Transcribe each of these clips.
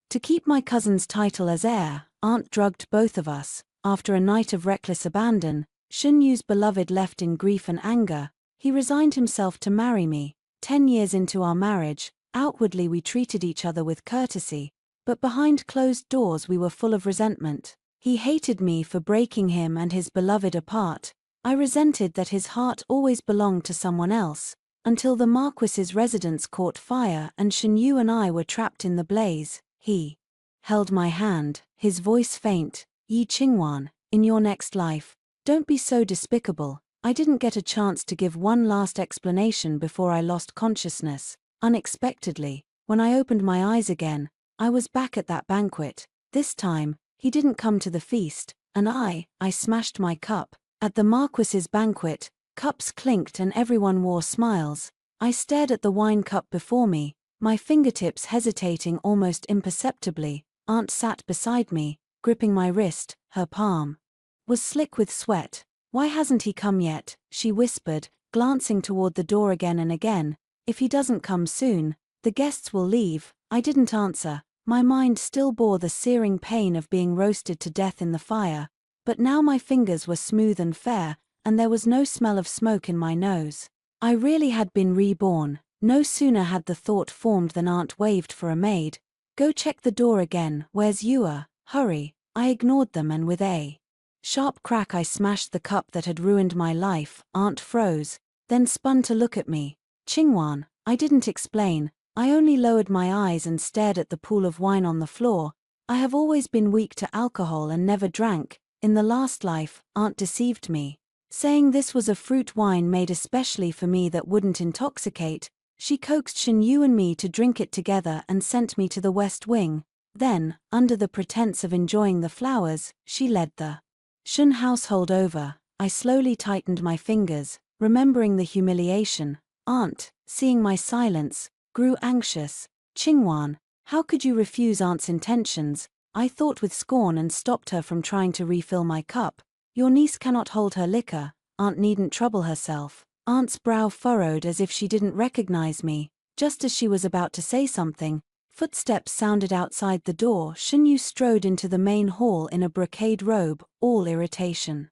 To keep my cousin's title as heir, aunt drugged both of us. After a night of reckless abandon, Shen Yu's beloved left in grief and anger. He resigned himself to marry me. 10 years into our marriage, outwardly we treated each other with courtesy, but behind closed doors we were full of resentment. He hated me for breaking him and his beloved apart. I resented that his heart always belonged to someone else, until the Marquis's residence caught fire and Shen Yu and I were trapped in the blaze. He held my hand, his voice faint. Yi Qingwan, in your next life, don't be so despicable. I didn't get a chance to give one last explanation before I lost consciousness. Unexpectedly, when I opened my eyes again, I was back at that banquet. This time, he didn't come to the feast, and I smashed my cup. At the Marquis's banquet, cups clinked and everyone wore smiles. I stared at the wine cup before me, my fingertips hesitating almost imperceptibly. Aunt sat beside me, gripping my wrist. Her palm was slick with sweat. "Why hasn't he come yet?" she whispered, glancing toward the door again and again. "If he doesn't come soon, the guests will leave." I didn't answer. My mind still bore the searing pain of being roasted to death in the fire, but now my fingers were smooth and fair, and there was no smell of smoke in my nose. I really had been reborn. No sooner had the thought formed than Aunt waved for a maid. "Go check the door again. Where's Yua? Hurry." I ignored them and with a sharp crack I smashed the cup that had ruined my life. Aunt froze, then spun to look at me. "Qingwan." I didn't explain. I only lowered my eyes and stared at the pool of wine on the floor. I have always been weak to alcohol and never drank. In the last life, Aunt deceived me, saying this was a fruit wine made especially for me that wouldn't intoxicate. She coaxed Shen Yu and me to drink it together and sent me to the West Wing. Then, under the pretense of enjoying the flowers, she led the Shen household over. I slowly tightened my fingers, remembering the humiliation. Aunt, seeing my silence, grew anxious. "Qingwan, how could you refuse Aunt's intentions?" I thought with scorn and stopped her from trying to refill my cup. "Your niece cannot hold her liquor. Aunt needn't trouble herself." Aunt's brow furrowed as if she didn't recognize me. Just as she was about to say something, footsteps sounded outside the door. Shen Yu strode into the main hall in a brocade robe, all irritation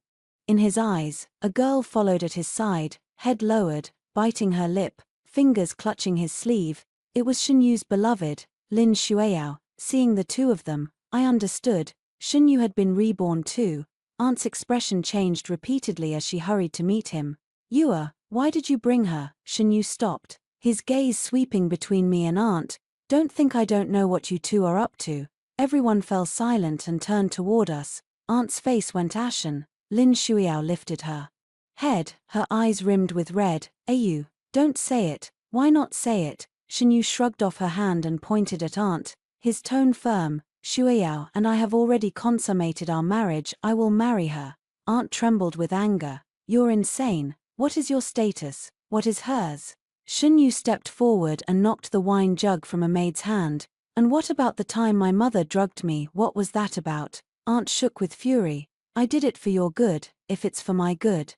in his eyes. A girl followed at his side, head lowered, biting her lip, fingers clutching his sleeve. It was Shen Yu's beloved, Lin Shueyao. Seeing the two of them, I understood. Shen Yu had been reborn too. Aunt's expression changed repeatedly as she hurried to meet him. "Yua, why did you bring her?" Shen Yu stopped, his gaze sweeping between me and Aunt. "Don't think I don't know what you two are up to." Everyone fell silent and turned toward us. Aunt's face went ashen. Lin Shueyao lifted her head, her eyes rimmed with red. "Ayu, don't say it." "Why not say it?" Shen Yu shrugged off her hand and pointed at Aunt, his tone firm. "Shueyao and I have already consummated our marriage. I will marry her." Aunt trembled with anger. "You're insane. What is your status? What is hers?" Shen Yu stepped forward and knocked the wine jug from a maid's hand. "And what about the time my mother drugged me? What was that about?" Aunt shook with fury. "I did it for your good, if it's for my good.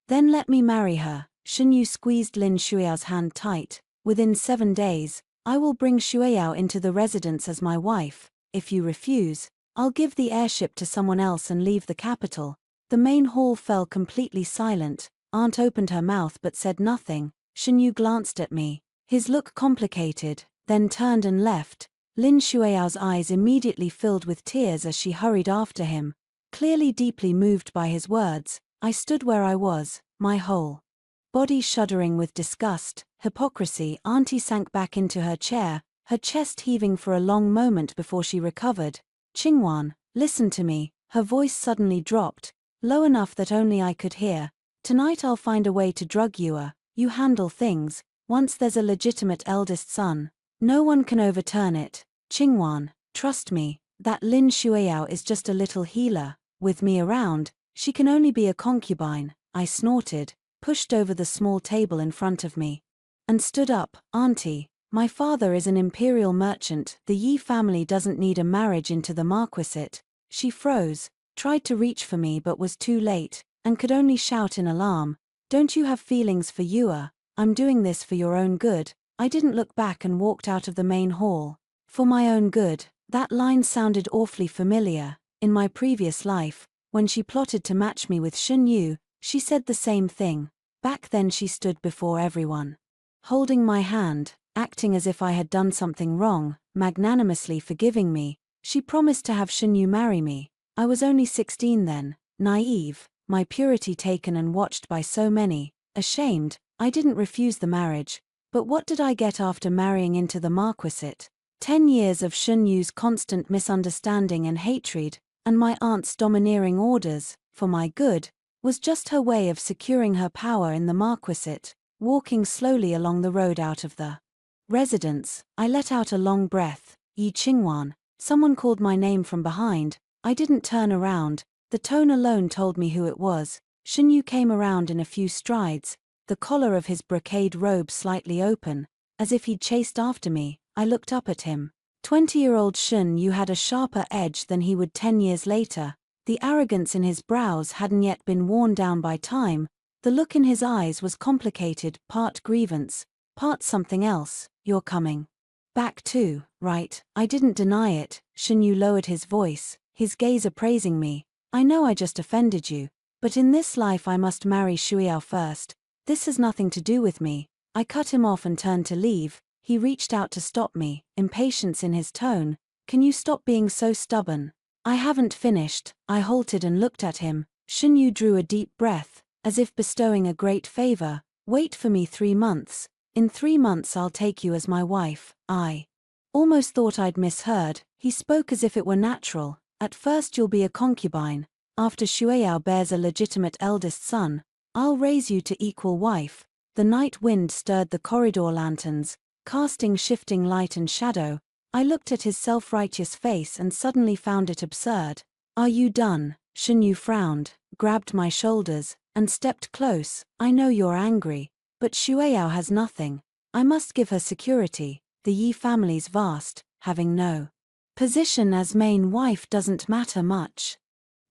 Then let me marry her." Shen Yu squeezed Lin Shueyao's hand tight. "Within 7 days, I will bring Shueyao into the residence as my wife. If you refuse, I'll give the heirship to someone else and leave the capital." The main hall fell completely silent. Aunt opened her mouth but said nothing. Shen Yu glanced at me, his look complicated, then turned and left. Lin Shueyao's eyes immediately filled with tears as she hurried after him, clearly deeply moved by his words. I stood where I was, my whole body shuddering with disgust, hypocrisy. Auntie sank back into her chair, her chest heaving for a long moment before she recovered. "Qingwan, listen to me." Her voice suddenly dropped, low enough that only I could hear. "Tonight I'll find a way to drug Yua. You handle things. Once there's a legitimate eldest son, no one can overturn it. Qingwan, trust me, that Lin Shueyao is just a little healer. With me around, she can only be a concubine." I snorted, pushed over the small table in front of me, and stood up. "Auntie, my father is an imperial merchant. The Yi family doesn't need a marriage into the marquisate." She froze, tried to reach for me but was too late, and could only shout in alarm, "Don't you have feelings for Yua? I'm doing this for your own good." I didn't look back and walked out of the main hall. For my own good, That line sounded awfully familiar. In my previous life, when she plotted to match me with Shen Yu, she said the same thing. Back then she stood before everyone, holding my hand, acting as if I had done something wrong, magnanimously forgiving me. She promised to have Shen Yu marry me. I was only 16 then, naive, my purity taken and watched by so many. Ashamed, I didn't refuse the marriage. But what did I get after marrying into the marquisate? 10 years of Shen Yu's constant misunderstanding and hatred, and my aunt's domineering orders, for my good, was just her way of securing her power in the marquisate. Walking slowly along the road out of the residence, I let out a long breath. Yi Qingwan. Someone called my name from behind. I didn't turn around. The tone alone told me who it was. Shen Yu came around in a few strides, the collar of his brocade robe slightly open, as if he'd chased after me. I looked up at him. 20-year-old Shen Yu had a sharper edge than he would 10 years later. The arrogance in his brows hadn't yet been worn down by time. The look in his eyes was complicated, part grievance, part something else. You're coming back too, right? I didn't deny it. Shen Yu lowered his voice, his gaze appraising me. I know I just offended you, but in this life I must marry Shuiyao first. This has nothing to do with me. I cut him off and turned to leave. He reached out to stop me, impatience in his tone. Can you stop being so stubborn? I haven't finished. I halted and looked at him. Shen Yu drew a deep breath, as if bestowing a great favor. Wait for me 3 months. In 3 months I'll take you as my wife. I almost thought I'd misheard. He spoke as if it were natural. At first you'll be a concubine. After Shuiyao bears a legitimate eldest son, I'll raise you to equal wife. The night wind stirred the corridor lanterns, casting shifting light and shadow. I looked at his self-righteous face and suddenly found it absurd. Are you done? Shen Yu frowned, grabbed my shoulders, and stepped close. I know you're angry, but Shuiyao has nothing. I must give her security. The Yi family's vast, having no position as main wife doesn't matter much.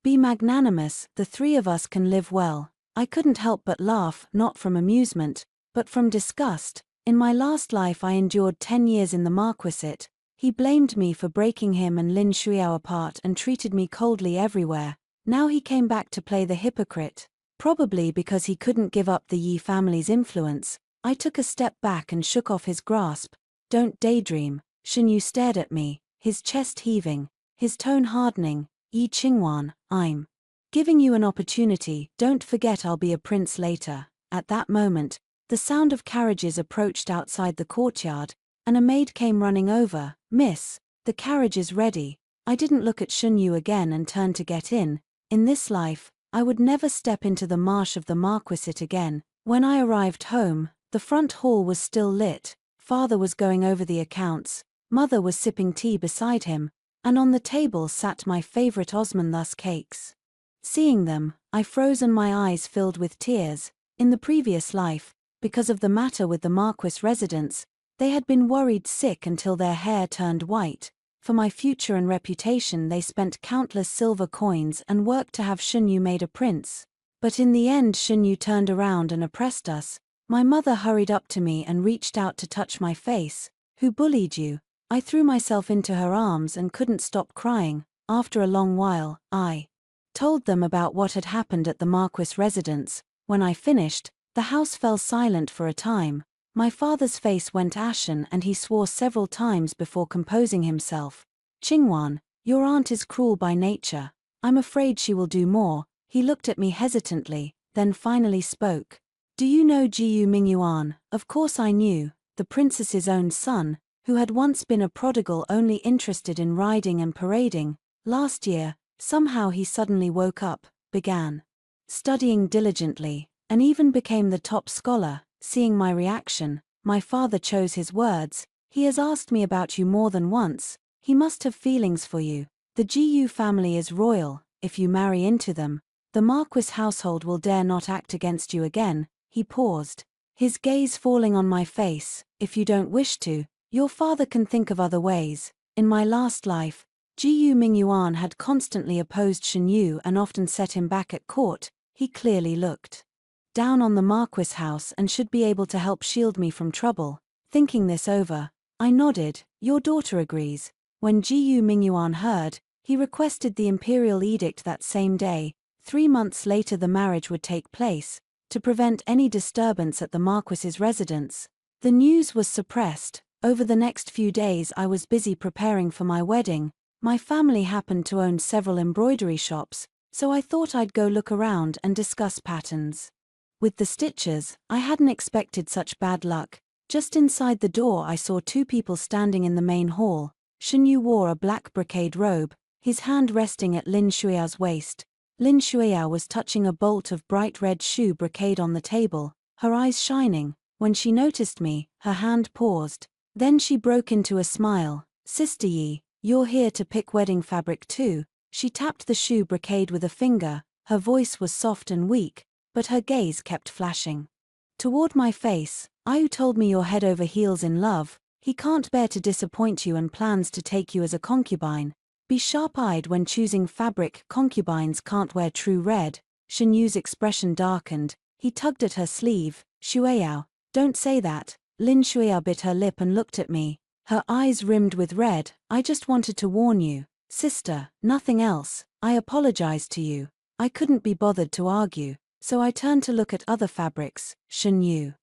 Be magnanimous, the 3 of us can live well. I couldn't help but laugh, not from amusement, but from disgust. In my last life I endured 10 years in the marquisate. He blamed me for breaking him and Lin Shuiyao apart and treated me coldly everywhere. Now he came back to play the hypocrite. Probably because he couldn't give up the Yi family's influence. I took a step back and shook off his grasp. Don't daydream. Shen Yu stared at me, his chest heaving, his tone hardening. Yi Qingwan, I'm giving you an opportunity. Don't forget I'll be a prince later. At that moment, the sound of carriages approached outside the courtyard, and a maid came running over. Miss, the carriage is ready. I didn't look at Shen Yu again and turned to get in. In this life, I would never step into the marsh of the marquisate again. When I arrived home, the front hall was still lit. Father was going over the accounts. Mother was sipping tea beside him, and on the table sat my favorite Osmanthus cakes. Seeing them, I froze and my eyes filled with tears. In the previous life, because of the matter with the Marquis residents, they had been worried sick until their hair turned white. For my future and reputation they spent countless silver coins and worked to have Shen Yu made a prince. But in the end Shen Yu turned around and oppressed us. My mother hurried up to me and reached out to touch my face. Who bullied you? I threw myself into her arms and couldn't stop crying. After a long while, I told them about what had happened at the Marquis residence. When I finished, the house fell silent for a time. My father's face went ashen and he swore several times before composing himself. Qingwan, your aunt is cruel by nature. I'm afraid she will do more. He looked at me hesitantly, then finally spoke. Do you know Jiyu Mingyuan? Of course I knew, the princess's own son, who had once been a prodigal only interested in riding and parading. Last year, somehow he suddenly woke up, began studying diligently, and even became the top scholar. Seeing my reaction, my father chose his words. He has asked me about you more than once. He must have feelings for you. The Jiyu family is royal. If you marry into them, the Marquis household will dare not act against you again. He paused, his gaze falling on my face. If you don't wish to, your father can think of other ways. In my last life, Jiyu Mingyuan had constantly opposed Shen Yu and often set him back at court. He clearly looked down on the Marquis house and should be able to help shield me from trouble. Thinking this over, I nodded. Your daughter agrees. When Jiyu Mingyuan heard, he requested the imperial edict that same day. 3 months later the marriage would take place, to prevent any disturbance at the marquis's residence. The news was suppressed. Over the next few days I was busy preparing for my wedding. My family happened to own several embroidery shops, so I thought I'd go look around and discuss patterns. With the stitches, I hadn't expected such bad luck. Just inside the door I saw 2 people standing in the main hall. Shen Yu wore a black brocade robe, his hand resting at Lin Shuiao's waist. Lin Shuiao was touching a bolt of bright red shoe brocade on the table, her eyes shining. When she noticed me, her hand paused. Then she broke into a smile. "Sister Yi, you're here to pick wedding fabric too." She tapped the shoe brocade with a finger, her voice was soft and weak, but her gaze kept flashing toward my face. "Ayu told me you're head over heels in love. He can't bear to disappoint you and plans to take you as a concubine. Be sharp-eyed when choosing fabric. Concubines can't wear true red." Shen Yu's expression darkened. He tugged at her sleeve. "Shuiao, don't say that." Lin Shuiao bit her lip and looked at me, her eyes rimmed with red. "I just wanted to warn you, sister, nothing else. I apologized to you. I couldn't be bothered to argue, so I turned to look at other fabrics." Shen Yu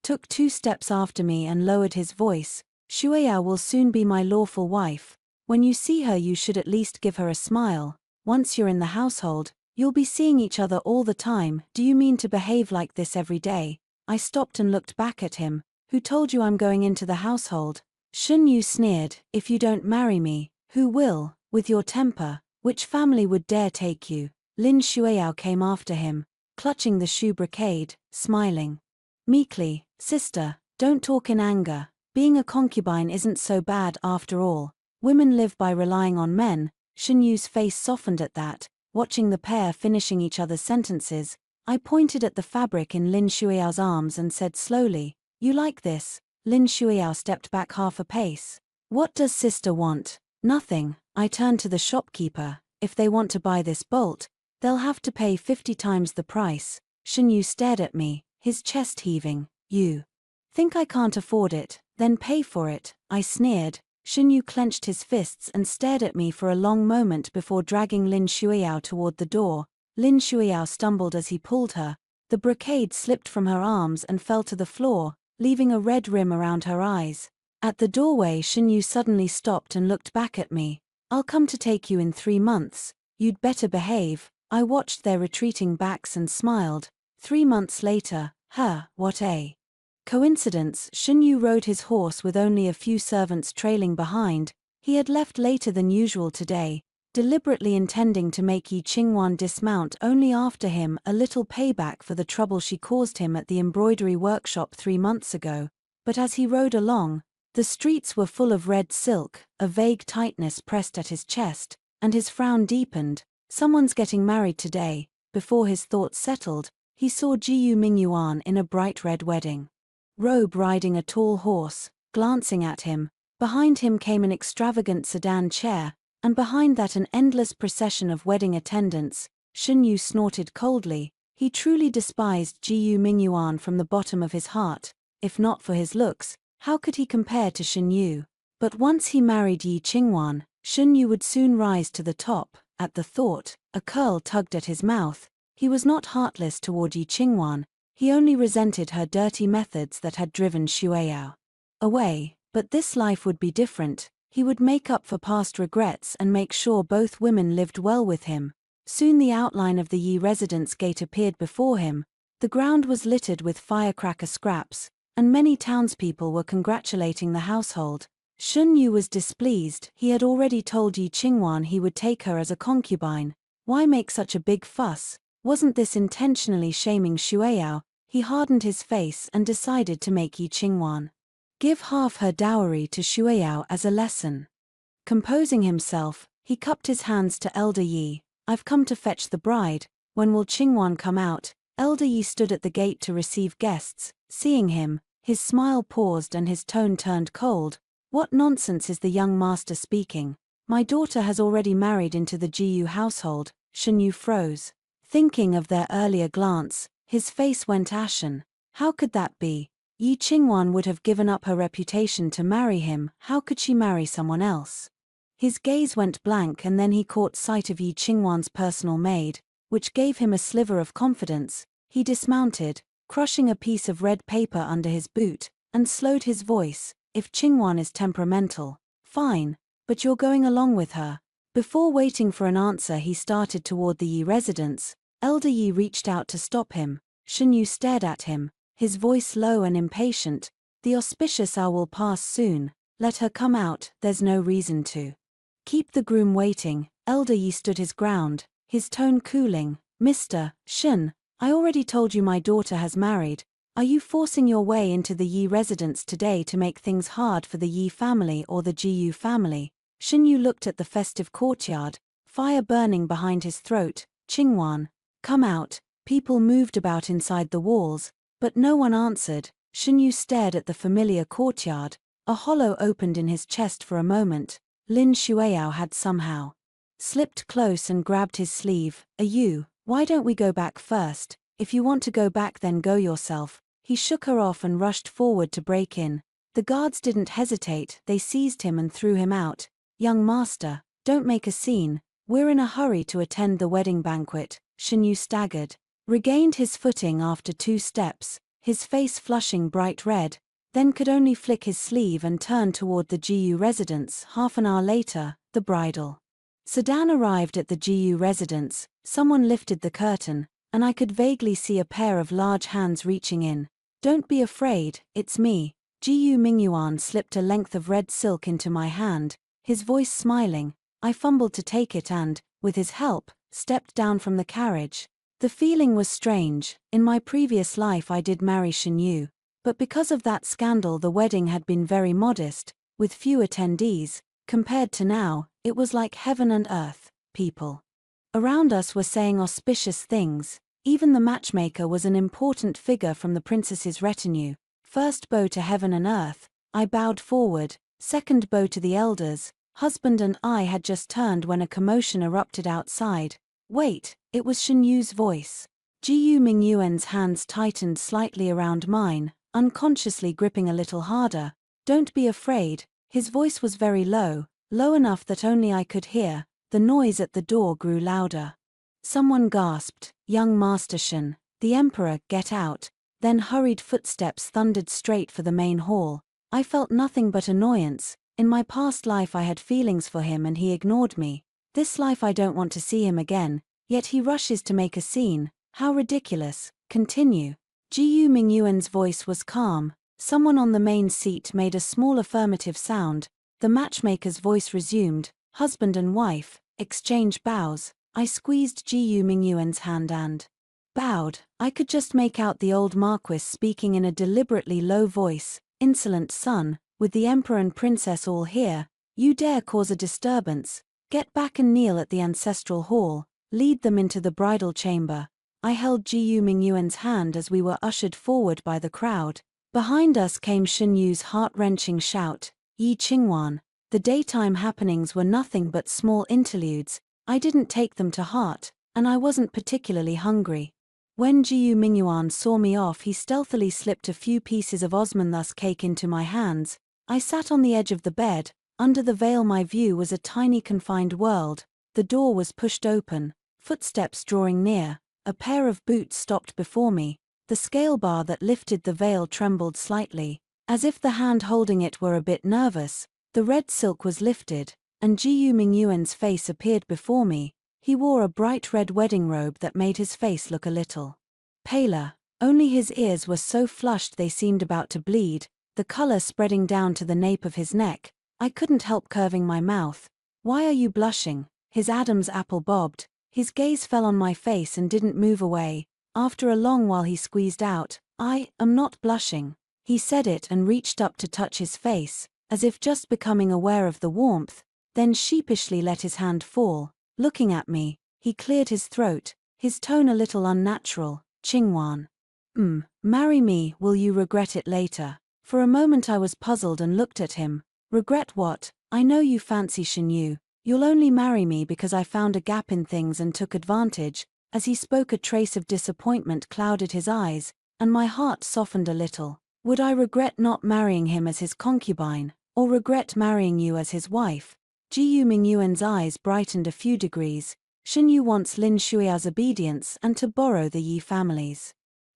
took 2 steps after me and lowered his voice. "Shuiao will soon be my lawful wife. When you see her you should at least give her a smile. Once you're in the household, you'll be seeing each other all the time. Do you mean to behave like this every day?" I stopped and looked back at him. "Who told you I'm going into the household?" Shen Yu sneered. "If you don't marry me, who will? With your temper, which family would dare take you?" Lin Shuiao came after him, clutching the shoe brocade, smiling meekly. "Sister, don't talk in anger. Being a concubine isn't so bad after all. Women live by relying on men." Shen Yu's face softened at that, watching the pair finishing each other's sentences. I pointed at the fabric in Lin Shuiao's arms and said slowly, "You like this?" Lin Shuiao stepped back half a pace. "What does sister want?" "Nothing." I turned to the shopkeeper. "If they want to buy this bolt, they'll have to pay 50 times the price." Shen Yu stared at me, his chest heaving. "You think I can't afford it? Then pay for it," I sneered. Shen Yu clenched his fists and stared at me for a long moment before dragging Lin Shuiao toward the door. Lin Shuiao stumbled as he pulled her. The brocade slipped from her arms and fell to the floor, leaving a red rim around her eyes. At the doorway Shen Yu suddenly stopped and looked back at me. "I'll come to take you in 3 months. You'd better behave." I watched their retreating backs and smiled. 3 months later, what a coincidence. Shen Yu rode his horse with only a few servants trailing behind. He had left later than usual today, deliberately intending to make Yi Qingwan dismount only after him, a little payback for the trouble she caused him at the embroidery workshop 3 months ago. But as he rode along, the streets were full of red silk, a vague tightness pressed at his chest, and his frown deepened. Someone's getting married today. Before his thoughts settled, he saw Jiyu Mingyuan in a bright red wedding robe riding a tall horse, glancing at him. Behind him came an extravagant sedan chair, and behind that an endless procession of wedding attendants. Shen Yu snorted coldly. He truly despised Jiyu Mingyuan from the bottom of his heart. If not for his looks, how could he compare to Shen Yu? But once he married Yi Qingwan, Shen Yu would soon rise to the top. At the thought, a curl tugged at his mouth. He was not heartless toward Yi Qingwan. He only resented her dirty methods that had driven Shuiao away. But this life would be different. He would make up for past regrets and make sure both women lived well with him. Soon the outline of the Yi residence gate appeared before him. The ground was littered with firecracker scraps, and many townspeople were congratulating the household. Shen Yu was displeased. He had already told Yi Qingwan he would take her as a concubine. Why make such a big fuss? Wasn't this intentionally shaming Shuiao? He hardened his face and decided to make Yi Qingwan give half her dowry to Shuiao as a lesson. Composing himself, he cupped his hands to Elder Yi. "I've come to fetch the bride. When will Qingwan come out?" Elder Yi stood at the gate to receive guests. Seeing him, his smile paused and his tone turned cold. "What nonsense is the young master speaking? My daughter has already married into the Jiyu household." Shen Yu froze. Thinking of their earlier glance, his face went ashen. How could that be? Yi Qingwan would have given up her reputation to marry him. How could she marry someone else? His gaze went blank and then he caught sight of Yi Qingwan's personal maid, which gave him a sliver of confidence. He dismounted, crushing a piece of red paper under his boot, and slowed his voice. If Qingwan is temperamental, fine, but you're going along with her. Before waiting for an answer he started toward the Yi residence. Elder Yi reached out to stop him. Shen Yu stared at him, his voice low and impatient. The auspicious hour will pass soon. Let her come out, there's no reason to keep the groom waiting. Elder Yi stood his ground, his tone cooling. Mr. Shen, I already told you my daughter has married. Are you forcing your way into the Yi residence today to make things hard for the Yi family or the Jiyu family? Shen Yu looked at the festive courtyard, fire burning behind his throat. Qingwan, come out. People moved about inside the walls, but no one answered. Shen Yu stared at the familiar courtyard. A hollow opened in his chest for a moment. Lin Xueyao had somehow slipped close and grabbed his sleeve. Why don't we go back first? If you want to go back then go yourself. He shook her off and rushed forward to break in. The guards didn't hesitate, they seized him and threw him out. Young master, don't make a scene, we're in a hurry to attend the wedding banquet. Shen Yu staggered, regained his footing after 2 steps, his face flushing bright red, then could only flick his sleeve and turn toward the Jiyu residence. Half an hour later, the bridal sedan arrived at the Jiyu residence. Someone lifted the curtain, and I could vaguely see a pair of large hands reaching in. Don't be afraid, it's me. Jiyu Mingyuan slipped a length of red silk into my hand, his voice smiling. I fumbled to take it and, with his help, stepped down from the carriage. The feeling was strange. In my previous life I did marry Shen Yu, but because of that scandal the wedding had been very modest, with few attendees. Compared to now, it was like heaven and earth. People around us were saying auspicious things. Even the matchmaker was an important figure from the princess's retinue. First bow to heaven and earth, I bowed forward. Second bow to the elders. Husband and I had just turned when a commotion erupted outside. Wait, it was Shen Yu's voice. Jiyu Mingyuan's hands tightened slightly around mine, unconsciously gripping a little harder. Don't be afraid. His voice was very low, low enough that only I could hear. The noise at the door grew louder. Someone gasped, "Young Master Shen, the Emperor, get out." Then hurried footsteps thundered straight for the main hall. I felt nothing but annoyance. In my past life I had feelings for him and he ignored me. This life I don't want to see him again, yet he rushes to make a scene. How ridiculous. Continue. Jiyu Mingyuan's voice was calm. Someone on the main seat made a small affirmative sound. The matchmaker's voice resumed. Husband and wife exchanged bows. I squeezed Jiyu Mingyuan's hand and bowed. I could just make out the old marquis speaking in a deliberately low voice. Insolent son, with the emperor and princess all here, you dare cause a disturbance. Get back and kneel at the ancestral hall. Lead them into the bridal chamber. I held Jiyu Mingyuan's hand as we were ushered forward by the crowd. Behind us came Shen Yu's heart-wrenching shout, Yi Qingwan. The daytime happenings were nothing but small interludes. I didn't take them to heart, and I wasn't particularly hungry. When Jiyu Mingyuan saw me off he stealthily slipped a few pieces of Osmanthus cake into my hands. I sat on the edge of the bed. Under the veil my view was a tiny confined world. The door was pushed open, footsteps drawing near. A pair of boots stopped before me. The scale bar that lifted the veil trembled slightly, as if the hand holding it were a bit nervous. The red silk was lifted, and Jiyu Mingyuan's face appeared before me. He wore a bright red wedding robe that made his face look a little paler. Only his ears were so flushed they seemed about to bleed, the color spreading down to the nape of his neck. I couldn't help curving my mouth. Why are you blushing? His Adam's apple bobbed. His gaze fell on my face and didn't move away. After a long while he squeezed out, I am not blushing. He said it and reached up to touch his face, as if just becoming aware of the warmth, then sheepishly let his hand fall. Looking at me, he cleared his throat, his tone a little unnatural. Qingwan. Marry me, will you regret it later? For a moment I was puzzled and looked at him. Regret what? I know you fancy Shen Yu. You'll only marry me because I found a gap in things and took advantage. As he spoke a trace of disappointment clouded his eyes, and my heart softened a little. Would I regret not marrying him as his concubine, or regret marrying you as his wife? Ji Mingyuan's eyes brightened a few degrees. Shen Yu wants Lin Shuiao's obedience and to borrow the Yi family's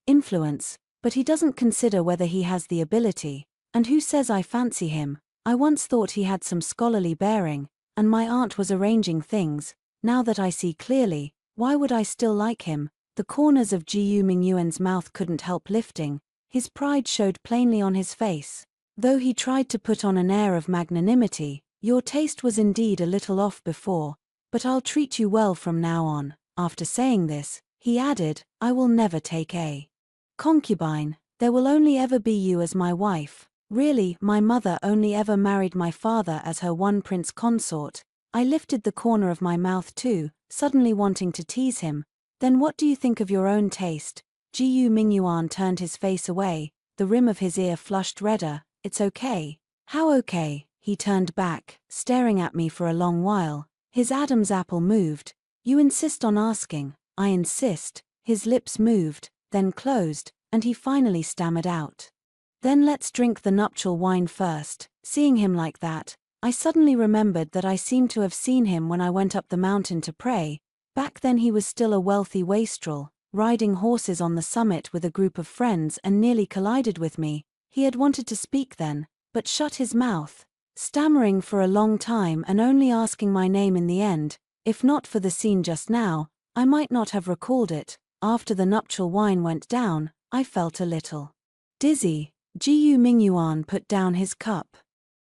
influence, but he doesn't consider whether he has the ability. And who says I fancy him? I once thought he had some scholarly bearing, and my aunt was arranging things. Now that I see clearly, why would I still like him? The corners of Ji Mingyuan's mouth couldn't help lifting. His pride showed plainly on his face. Though he tried to put on an air of magnanimity, your taste was indeed a little off before, but I'll treat you well from now on. After saying this, he added, I will never take a concubine. There will only ever be you as my wife. Really, my mother only ever married my father as her one prince consort. I lifted the corner of my mouth too, suddenly wanting to tease him. Then what do you think of your own taste? Ji Mingyuan turned his face away, the rim of his ear flushed redder. It's okay. How okay? He turned back, staring at me for a long while. His Adam's apple moved. You insist on asking. I insist. His lips moved, then closed, and he finally stammered out. Then let's drink the nuptial wine first. Seeing him like that, I suddenly remembered that I seemed to have seen him when I went up the mountain to pray. Back then he was still a wealthy wastrel, riding horses on the summit with a group of friends and nearly collided with me. He had wanted to speak then, but shut his mouth, stammering for a long time and only asking my name in the end. If not for the scene just now, I might not have recalled it. After the nuptial wine went down, I felt a little dizzy. Ji Mingyuan put down his cup.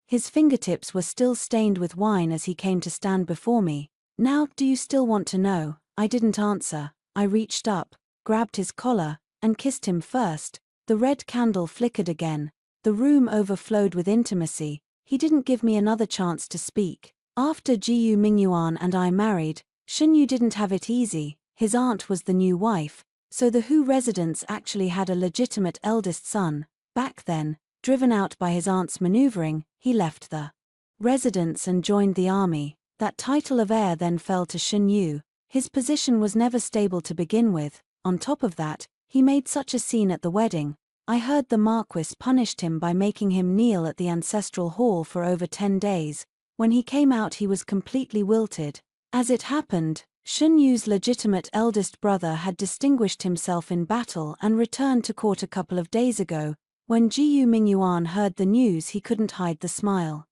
His fingertips were still stained with wine as he came to stand before me. Now, do you still want to know? I didn't answer. I reached up, grabbed his collar, and kissed him first. The red candle flickered again. The room overflowed with intimacy. He didn't give me another chance to speak. After Ji Mingyuan and I married, Shen Yu didn't have it easy. His aunt was the new wife, so the Hu residence actually had a legitimate eldest son. Back then, driven out by his aunt's maneuvering, he left the residence and joined the army. That title of heir then fell to Shen Yu. His position was never stable to begin with. On top of that, he made such a scene at the wedding. I heard the Marquis punished him by making him kneel at the ancestral hall for over 10 days. When he came out he was completely wilted. As it happened, Shen Yu's legitimate eldest brother had distinguished himself in battle and returned to court a couple of days ago. When Ji Mingyuan heard the news he couldn't hide the smile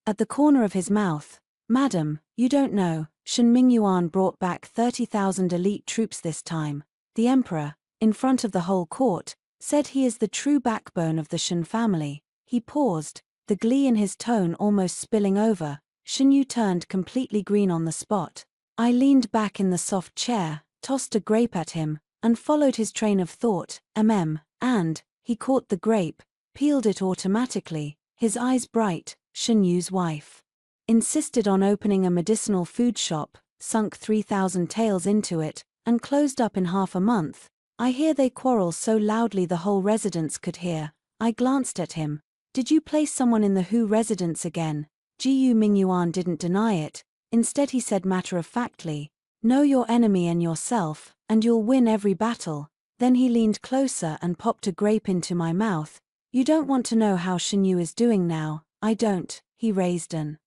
at the corner of his mouth. Madam, you don't know, Shen Mingyuan brought back 30,000 elite troops this time. The emperor, in front of the whole court, said he is the true backbone of the Shen family. He paused, the glee in his tone almost spilling over. Shen Yu turned completely green on the spot. I leaned back in the soft chair, tossed a grape at him, and followed his train of thought, and he caught the grape, peeled it automatically, his eyes bright. Shen Yu's wife insisted on opening a medicinal food shop, sunk 3,000 taels into it, and closed up in half a month. I hear they quarrel so loudly the whole residence could hear. I glanced at him. Did you place someone in the Hu residence again? Ji Mingyuan didn't deny it. Instead he said matter-of-factly, know your enemy and yourself, and you'll win every battle. Then he leaned closer and popped a grape into my mouth. You don't want to know how Shen Yu is doing now. I don't. He raised an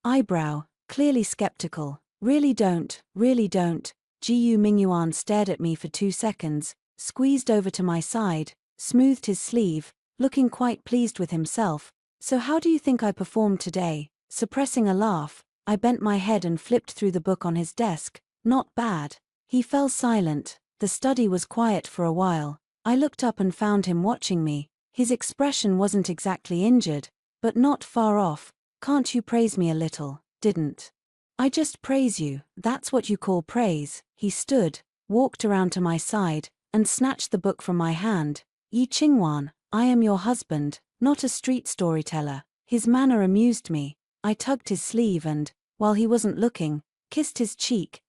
eyebrow, clearly skeptical. Really don't, really don't. Ji Mingyuan stared at me for 2 seconds, squeezed over to my side, smoothed his sleeve, looking quite pleased with himself. So how do you think I performed today? Suppressing a laugh, I bent my head and flipped through the book on his desk. Not bad. He fell silent. The study was quiet for a while. I looked up and found him watching me. His expression wasn't exactly injured, but not far off. Can't you praise me a little? Didn't I just praise you? That's what you call praise. He stood, walked around to my side, and snatched the book from my hand. Yi Qingwan, I am your husband, not a street storyteller. His manner amused me. I tugged his sleeve and, while he wasn't looking, kissed his cheek.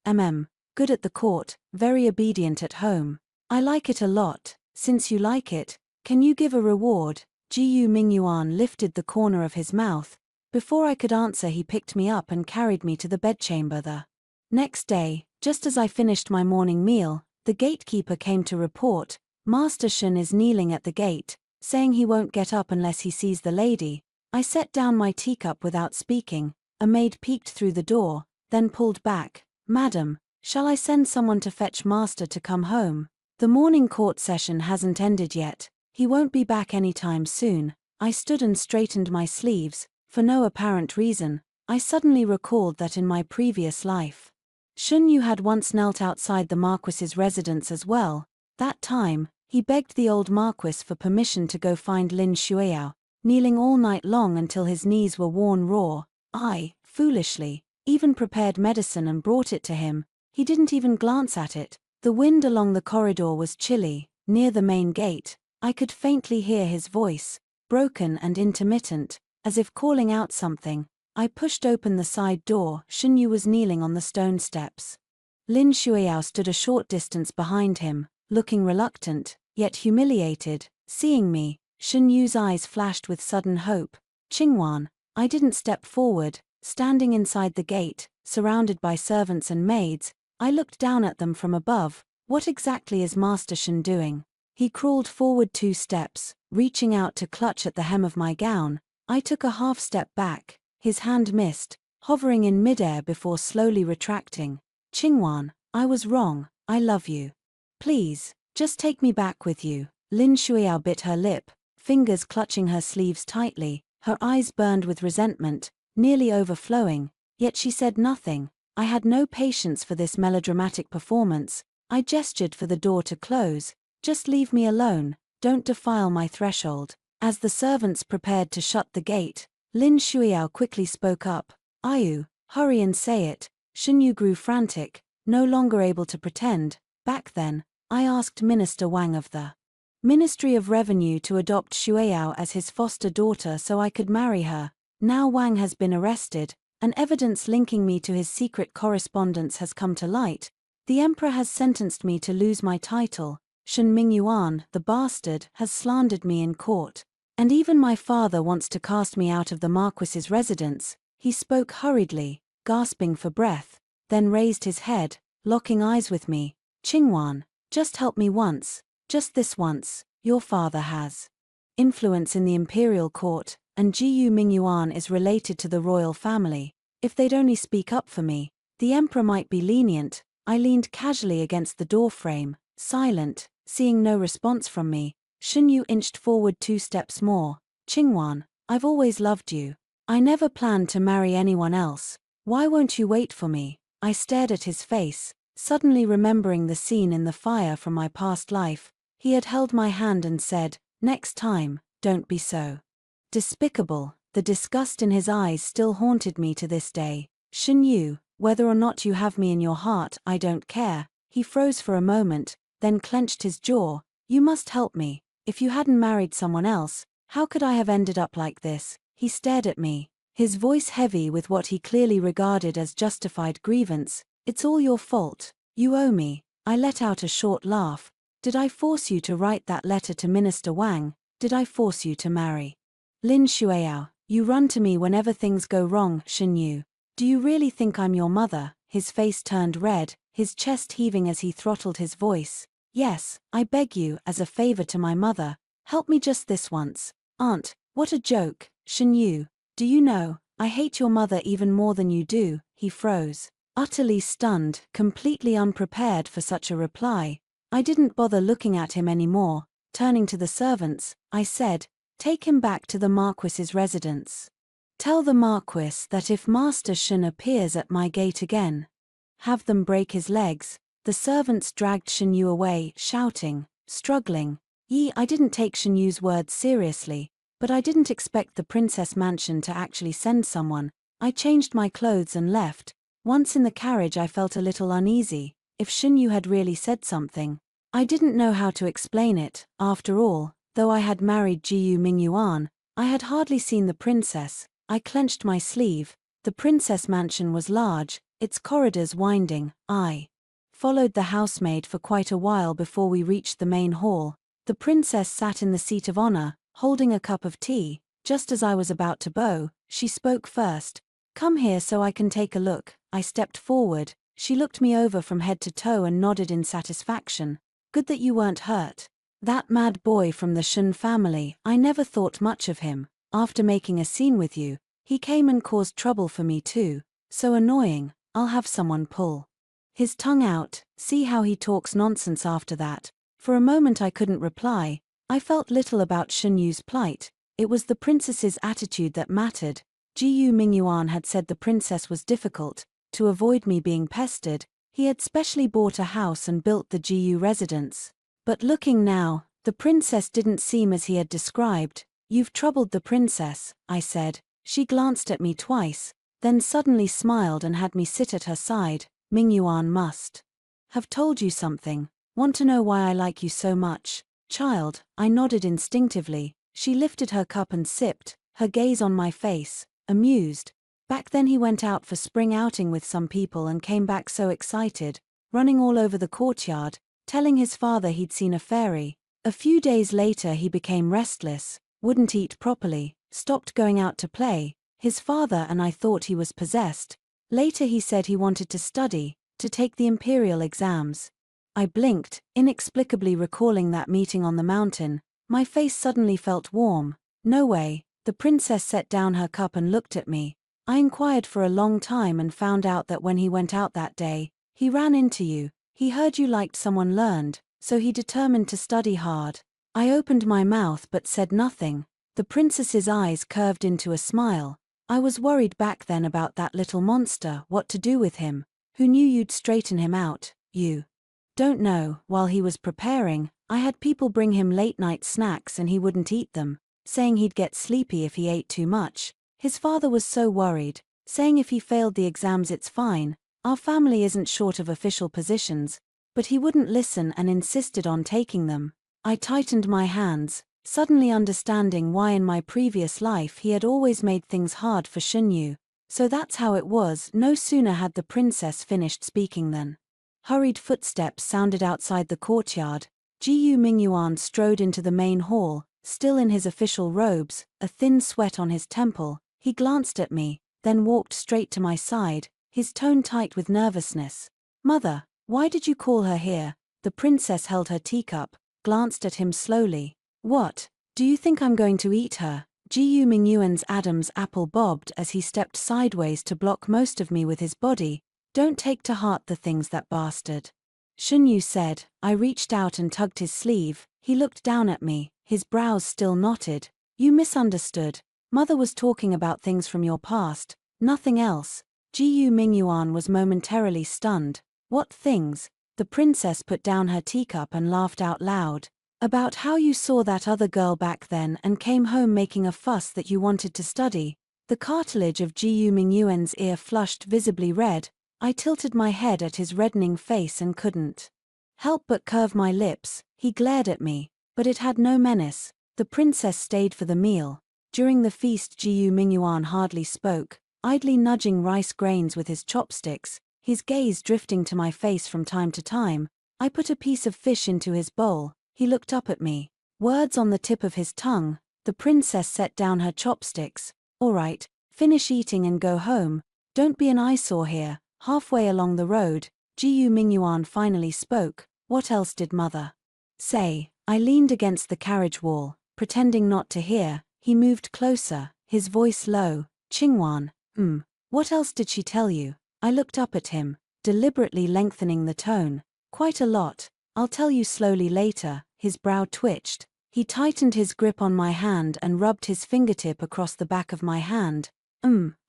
Good at the court, very obedient at home. I like it a lot. Since you like it, can you give a reward? Ji Mingyuan lifted the corner of his mouth. Before I could answer he picked me up and carried me to the bedchamber. The next day, just as I finished my morning meal, the gatekeeper came to report, Master Shen is kneeling at the gate, saying he won't get up unless he sees the lady. I set down my teacup without speaking. A maid peeked through the door, then pulled back. "Madam, shall I send someone to fetch master to come home? The morning court session hasn't ended yet. He won't be back anytime soon." I stood and straightened my sleeves. For no apparent reason, I suddenly recalled that in my previous life, Shun Yu had once knelt outside the Marquis's residence as well. That time, he begged the old Marquis for permission to go find Lin Shueyao, kneeling all night long until his knees were worn raw. I, foolishly, even prepared medicine and brought it to him. He didn't even glance at it. The wind along the corridor was chilly. Near the main gate, I could faintly hear his voice, broken and intermittent, as if calling out something. I pushed open the side door. Shun Yu was kneeling on the stone steps. Lin Shueyao stood a short distance behind him, looking reluctant, yet humiliated. Seeing me, Shun Yu's eyes flashed with sudden hope. "Qingwan." I didn't step forward. Standing inside the gate, surrounded by servants and maids, I looked down at them from above. What exactly is Master Shun doing? He crawled forward 2 steps, reaching out to clutch at the hem of my gown. I took a half step back. His hand missed, hovering in midair before slowly retracting. "Qingwan, I was wrong. I love you. Please, just take me back with you." Lin Shueyao bit her lip, fingers clutching her sleeves tightly. Her eyes burned with resentment, nearly overflowing, yet she said nothing. I had no patience for this melodramatic performance. I gestured for the door to close. "Just leave me alone, don't defile my threshold." As the servants prepared to shut the gate, Lin Shueyao quickly spoke up. "Ayu, hurry and say it." Shun Yu grew frantic, no longer able to pretend. "Back then, I asked Minister Wang of the Ministry of Revenue to adopt Shueyao as his foster daughter so I could marry her. Now Wang has been arrested, and evidence linking me to his secret correspondence has come to light. The emperor has sentenced me to lose my title. Shen Mingyuan, the bastard, has slandered me in court. And even my father wants to cast me out of the Marquis's residence." He spoke hurriedly, gasping for breath, then raised his head, locking eyes with me. "Qingwan, just help me once, just this once. Your father has influence in the imperial court, and Jiyu Mingyuan is related to the royal family. If they'd only speak up for me, the emperor might be lenient." I leaned casually against the doorframe, silent. Seeing no response from me, Shun Yu inched forward 2 steps more. "Qingwan, I've always loved you. I never planned to marry anyone else. Why won't you wait for me?" I stared at his face, suddenly remembering the scene in the fire from my past life. He had held my hand and said, "Next time, don't be so despicable." The disgust in his eyes still haunted me to this day. "Shun Yu, whether or not you have me in your heart, I don't care." He froze for a moment, then clenched his jaw. "You must help me. If you hadn't married someone else, how could I have ended up like this?" He stared at me, his voice heavy with what he clearly regarded as justified grievance. "It's all your fault. You owe me." I let out a short laugh. "Did I force you to write that letter to Minister Wang? Did I force you to marry Lin Shueyao? You run to me whenever things go wrong, Shun Yu. Do you really think I'm your mother?" His face turned red, his chest heaving as he throttled his voice. "Yes, I beg you, as a favor to my mother, help me just this once." "Aunt, what a joke." "Shun Yu, do you know, I hate your mother even more than you do." He froze, utterly stunned, completely unprepared for such a reply. I didn't bother looking at him anymore. Turning to the servants, I said, "Take him back to the Marquis's residence. Tell the Marquis that if Master Shun appears at my gate again, have them break his legs." The servants dragged Shun Yu away, shouting, struggling. I didn't take Shun Yu's words seriously, but I didn't expect the Princess Mansion to actually send someone. I changed my clothes and left. Once in the carriage I felt a little uneasy. If Shun Yu had really said something, I didn't know how to explain it. After all, though I had married Jiyu Mingyuan, I had hardly seen the princess. I clenched my sleeve. The Princess Mansion was large, its corridors winding. I followed the housemaid for quite a while before we reached the main hall. The princess sat in the seat of honor, holding a cup of tea. Just as I was about to bow, she spoke first. "Come here so I can take a look." I stepped forward. She looked me over from head to toe and nodded in satisfaction. "Good that you weren't hurt. That mad boy from the Shun family, I never thought much of him. After making a scene with you, He came and caused trouble for me too. So annoying, I'll have someone pull his tongue out. See how he talks nonsense after that. For a moment I couldn't reply. I felt little about Shen Yu's plight. It was the princess's attitude that mattered. Jiyu Mingyuan had said the princess was difficult. To avoid me being pestered, he had specially bought a house and built the Jiyu residence. But looking now, the princess didn't seem as he had described. You've troubled the princess, I said. She glanced at me twice, then suddenly smiled and had me sit at her side. Mingyuan must have told you something. Want to know why I like you so much, child? I nodded instinctively. She lifted her cup and sipped, her gaze on my face, amused. Back then he went out for spring outing with some people and came back so excited, running all over the courtyard, telling his father he'd seen a fairy. A few days later he became restless, wouldn't eat properly, stopped going out to play. His father and I thought he was possessed. Later he said he wanted to study, to take the imperial exams. I blinked, inexplicably recalling that meeting on the mountain. My face suddenly felt warm. No way. The princess set down her cup and looked at me. I inquired for a long time and found out that when he went out that day, he ran into you. He heard you liked someone learned, so he determined to study hard. I opened my mouth but said nothing. The princess's eyes curved into a smile. I was worried back then about that little monster, what to do with him. Who knew you'd straighten him out? You don't know. While he was preparing, I had people bring him late-night snacks and he wouldn't eat them, saying he'd get sleepy if he ate too much. His father was so worried, saying if he failed the exams it's fine, our family isn't short of official positions, but he wouldn't listen and insisted on taking them. I tightened my hands, suddenly understanding why in my previous life he had always made things hard for Shen Yu. So that's how it was. No sooner had the princess finished speaking than hurried footsteps sounded outside the courtyard. Jiyu Mingyuan strode into the main hall, still in his official robes, a thin sweat on his temple. He glanced at me, then walked straight to my side, his tone tight with nervousness. Mother, why did you call her here? The princess held her teacup, glanced at him slowly. What? Do you think I'm going to eat her? Jiyu Mingyuan's Adam's apple bobbed as he stepped sideways to block most of me with his body. Don't take to heart the things that bastard Shen Yu said. I reached out and tugged his sleeve. He looked down at me, his brows still knotted. You misunderstood. Mother was talking about things from your past, nothing else. Jiyu Mingyuan was momentarily stunned. What things? The princess put down her teacup and laughed out loud. About how you saw that other girl back then and came home making a fuss that you wanted to study. The cartilage of Jiyu Mingyuan's ear flushed visibly red. I tilted my head at his reddening face and couldn't help but curve my lips. He glared at me, but it had no menace. The princess stayed for the meal. During the feast Jiyu Mingyuan hardly spoke, idly nudging rice grains with his chopsticks, his gaze drifting to my face from time to time. I put a piece of fish into his bowl. He looked up at me, words on the tip of his tongue. The princess set down her chopsticks. All right, finish eating and go home. Don't be an eyesore here. Halfway along the road, Jiyu Mingyuan finally spoke. What else did mother say? I leaned against the carriage wall, pretending not to hear. He moved closer, his voice low. Qingwan, what else did she tell you? I looked up at him, deliberately lengthening the tone. Quite a lot. I'll tell you slowly later. His brow twitched. He tightened his grip on my hand and rubbed his fingertip across the back of my hand.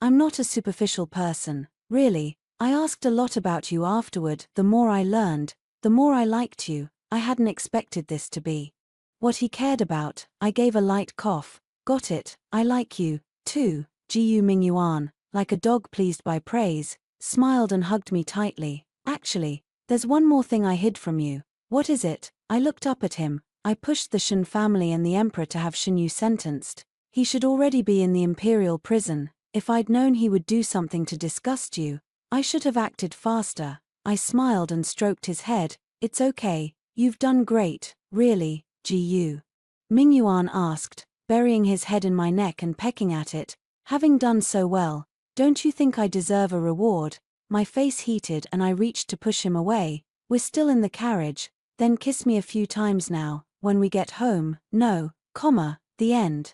I'm not a superficial person, really. I asked a lot about you afterward. The more I learned, the more I liked you. I hadn't expected this to be what he cared about. I gave a light cough. Got it. I like you, too. Jiyu Mingyuan, like a dog pleased by praise, smiled and hugged me tightly. Actually, there's one more thing I hid from you. What is it? I looked up at him. I pushed the Shen family and the emperor to have Shen Yu sentenced. He should already be in the imperial prison. If I'd known he would do something to disgust you, I should have acted faster. I smiled and stroked his head. It's okay. You've done great, really. Jiyu Mingyuan asked, burying his head in my neck and pecking at it. Having done so well, don't you think I deserve a reward? My face heated and I reached to push him away. We're still in the carriage. Then kiss me a few times now, when we get home. No, the end.